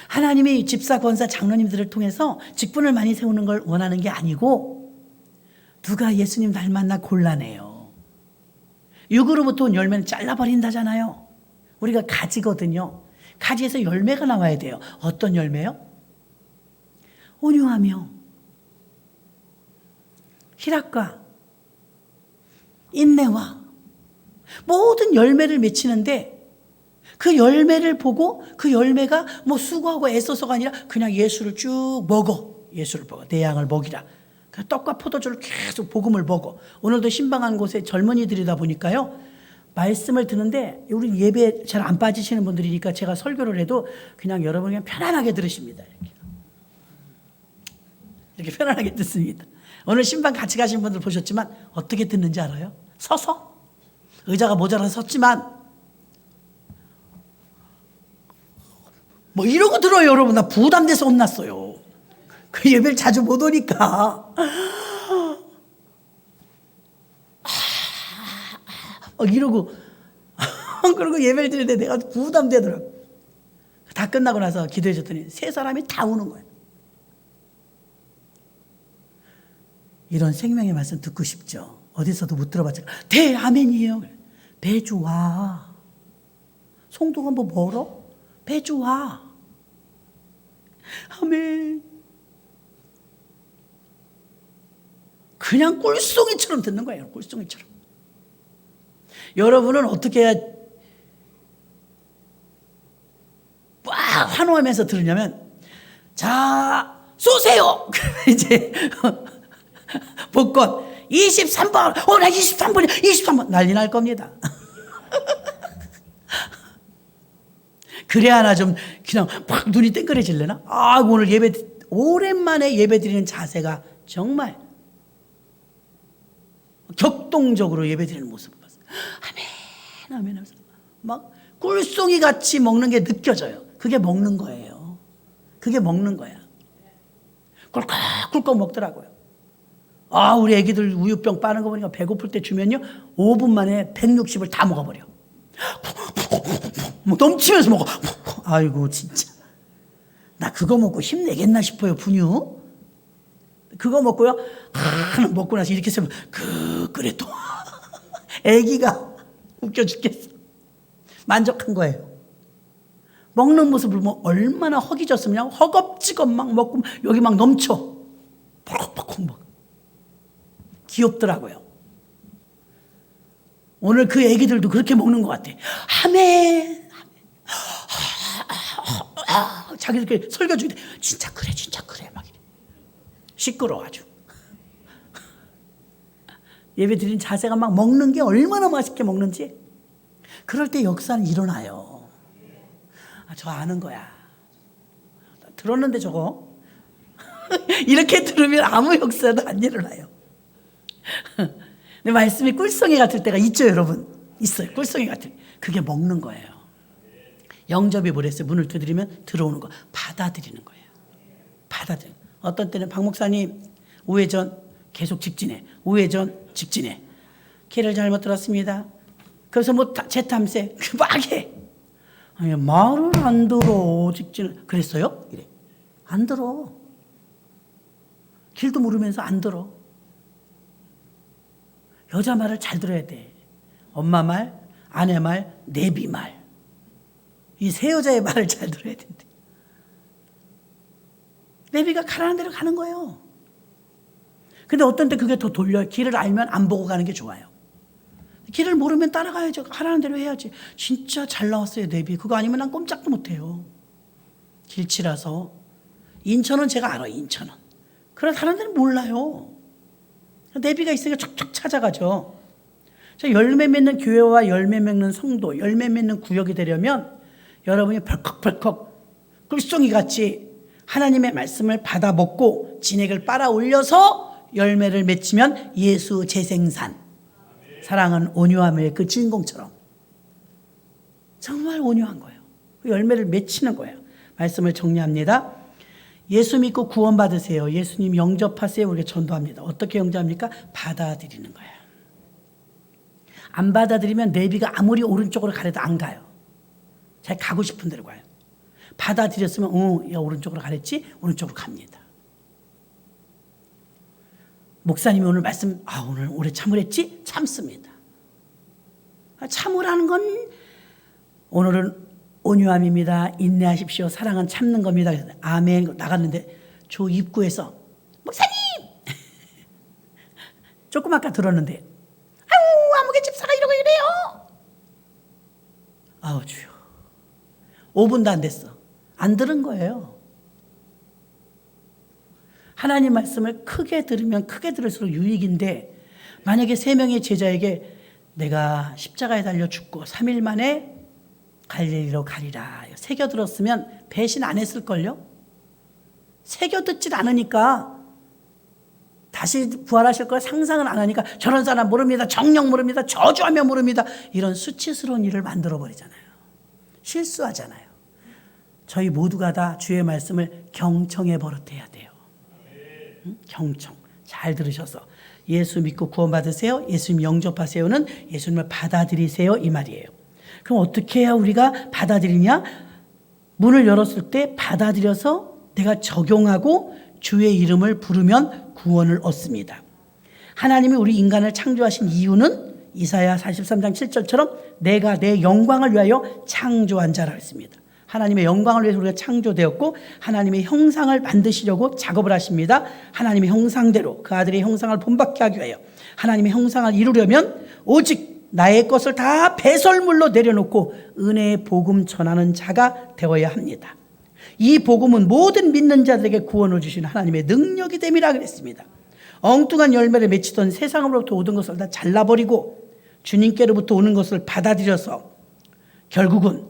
하나님이 집사, 권사, 장로님들을 통해서 직분을 많이 세우는 걸 원하는 게 아니고 누가 예수님 닮았나 곤란해요. 육으로부터 온 열매는 잘라버린다잖아요. 우리가 가지거든요. 가지에서 열매가 나와야 돼요. 어떤 열매요? 온유하며 희락과 인내와 모든 열매를 맺히는데 그 열매를 보고 그 열매가 뭐 수고하고 애써서가 아니라 그냥 예수를 쭉 먹어. 예수를 먹어. 내 양을 먹이라. 떡과 포도주를 계속 복음을 먹어. 오늘도 신방한 곳에 젊은이들이다 보니까요. 말씀을 듣는데 우리 예배 잘 안 빠지시는 분들이니까 제가 설교를 해도 그냥 여러분 그냥 편안하게 들으십니다. 이렇게 편안하게 듣습니다. 오늘 신방 같이 가신 분들 보셨지만 어떻게 듣는지 알아요? 서서. 의자가 모자라서 섰지만 뭐 이러고 들어요. 여러분, 나 부담돼서 혼났어요. 그 예배를 자주 못 오니까 이러고 그러고 예배를 드리는데 내가 부담되더라고. 다 끝나고 나서 기도해 줬더니 세 사람이 다 우는 거예요. 이런 생명의 말씀 듣고 싶죠. 어디서도 못 들어봤죠. 대 아멘이에요. 배주 와. 송도가 뭐 멀어? 배주 와. 아멘. 그냥 꿀송이처럼 듣는 거예요. 꿀송이처럼. 여러분은 어떻게 해야 막 환호하면서 들으냐면, 자, 쏘세요! 이제 복권 23번, 나 23번이야, 23번. 난리 날 겁니다. 그래야 하나 좀 그냥 막 눈이 땡그레질래나? 오늘 오랜만에 예배 드리는 자세가 정말 격동적으로 예배 드리는 모습을 봤어요. 아멘, 아멘 하면서 막 꿀송이 같이 먹는 게 느껴져요. 그게 먹는 거예요. 그게 먹는 거야. 꿀꺽꿀꺽 먹더라고요. 우리 애기들 우유병 빠는 거 보니까 배고플 때 주면요 5분 만에 160을 다 먹어버려. 넘치면서 먹어. 아이고 진짜 나 그거 먹고 힘내겠나 싶어요. 분유 그거 먹고요. 먹고 나서 이렇게 쓰면 그래 또 애기가 웃겨 죽겠어. 만족한 거예요. 먹는 모습을 보면 얼마나 허기졌으면 허겁지겁 막 먹고 여기 막 넘쳐. 퍽퍽퍽 먹어. 귀엽더라고요. 오늘 그 애기들도 그렇게 먹는 것 같아. 아멘. 자기들끼리 설교 중인데 진짜 그래 막 이래. 시끄러워 아주. 예배 드린 자세가 막 먹는 게 얼마나 맛있게 먹는지 그럴 때 역사는 일어나요. 저 아는 거야. 들었는데 저거 이렇게 들으면 아무 역사도 안 일어나요. 근데 말씀이 꿀송이 같을 때가 있죠, 여러분. 있어요. 꿀송이 같을 때. 그게 먹는 거예요. 영접이 뭐랬어요? 문을 두드리면 들어오는 거. 받아들이는 거예요. 받아들이는. 어떤 때는 박 목사님 우회전 계속 직진해. 우회전 직진해. 길을 잘못 들었습니다. 그래서 재탐세 막 해. 아니, 말을 안 들어. 직진을. 그랬어요? 이래. 안 들어. 길도 모르면서 안 들어. 여자 말을 잘 들어야 돼. 엄마 말, 아내 말, 내비 말. 이 세 여자의 말을 잘 들어야 된대. 내비가 가라는 대로 가는 거예요. 근데 어떤 때 그게 더 돌려요. 길을 알면 안 보고 가는 게 좋아요. 길을 모르면 따라가야죠. 하라는 대로 해야지. 진짜 잘 나왔어요, 내비. 그거 아니면 난 꼼짝도 못해요. 길치라서. 인천은 제가 알아요, 인천은. 그러나 다른 데는 몰라요. 내비가 있으니까 촉촉 찾아가죠. 열매 맺는 교회와 열매 맺는 성도, 열매 맺는 구역이 되려면 여러분이 벌컥벌컥 꿀송이 같이 하나님의 말씀을 받아 먹고 진액을 빨아 올려서 열매를 맺히면 예수 재생산. 사랑은 온유함의 그 주인공처럼 정말 온유한 거예요. 그 열매를 맺히는 거예요. 말씀을 정리합니다. 예수 믿고 구원받으세요. 예수님 영접하세요. 우리가 전도합니다. 어떻게 영접합니까? 받아들이는 거예요. 안 받아들이면 내비가 아무리 오른쪽으로 가려도 안 가요. 자기 가고 싶은 데로 가요. 받아들였으면 야 오른쪽으로 가랬지? 오른쪽으로 갑니다. 목사님이 오늘 말씀 오늘 오래 참으랬지? 참습니다. 참으라는 건 오늘은 온유함입니다. 인내하십시오. 사랑은 참는 겁니다. 아멘. 나갔는데 저 입구에서 목사님 조금 아까 들었는데 아무개 집사가 이러고 이래요. 주여 5분도 안 됐어. 안 들은 거예요. 하나님 말씀을 크게 들으면 크게 들을수록 유익인데 만약에 3명의 제자에게 내가 십자가에 달려 죽고 3일 만에 갈릴리로 가리라 새겨 들었으면 배신 안 했을걸요? 새겨 듣질 않으니까 다시 부활하실 걸 상상은 안 하니까 저런 사람 모릅니다. 정령 모릅니다. 저주하며 모릅니다. 이런 수치스러운 일을 만들어버리잖아요. 실수하잖아요. 저희 모두가 다 주의 말씀을 경청해 버릇해야 돼요. 경청. 잘 들으셔서 예수 믿고 구원받으세요. 예수님 영접하세요는 예수님을 받아들이세요 이 말이에요. 그럼 어떻게 해야 우리가 받아들이냐? 문을 열었을 때 받아들여서 내가 적용하고 주의 이름을 부르면 구원을 얻습니다. 하나님이 우리 인간을 창조하신 이유는 이사야 43장 7절처럼 내가 내 영광을 위하여 창조한 자라 했습니다. 하나님의 영광을 위해서 우리가 창조되었고 하나님의 형상을 만드시려고 작업을 하십니다. 하나님의 형상대로 그 아들의 형상을 본받게 하기 위하여 하나님의 형상을 이루려면 오직 나의 것을 다 배설물로 내려놓고 은혜의 복음 전하는 자가 되어야 합니다. 이 복음은 모든 믿는 자들에게 구원을 주신 하나님의 능력이 됨이라 그랬습니다. 엉뚱한 열매를 맺히던 세상으로부터 오던 것을 다 잘라버리고 주님께로부터 오는 것을 받아들여서 결국은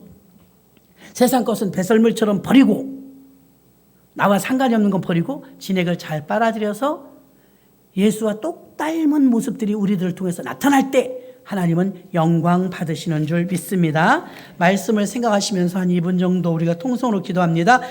세상 것은 배설물처럼 버리고 나와 상관이 없는 건 버리고 진액을 잘 빨아들여서 예수와 똑 닮은 모습들이 우리들을 통해서 나타날 때 하나님은 영광 받으시는 줄 믿습니다. 말씀을 생각하시면서 한 2분 정도 우리가 통성으로 기도합니다.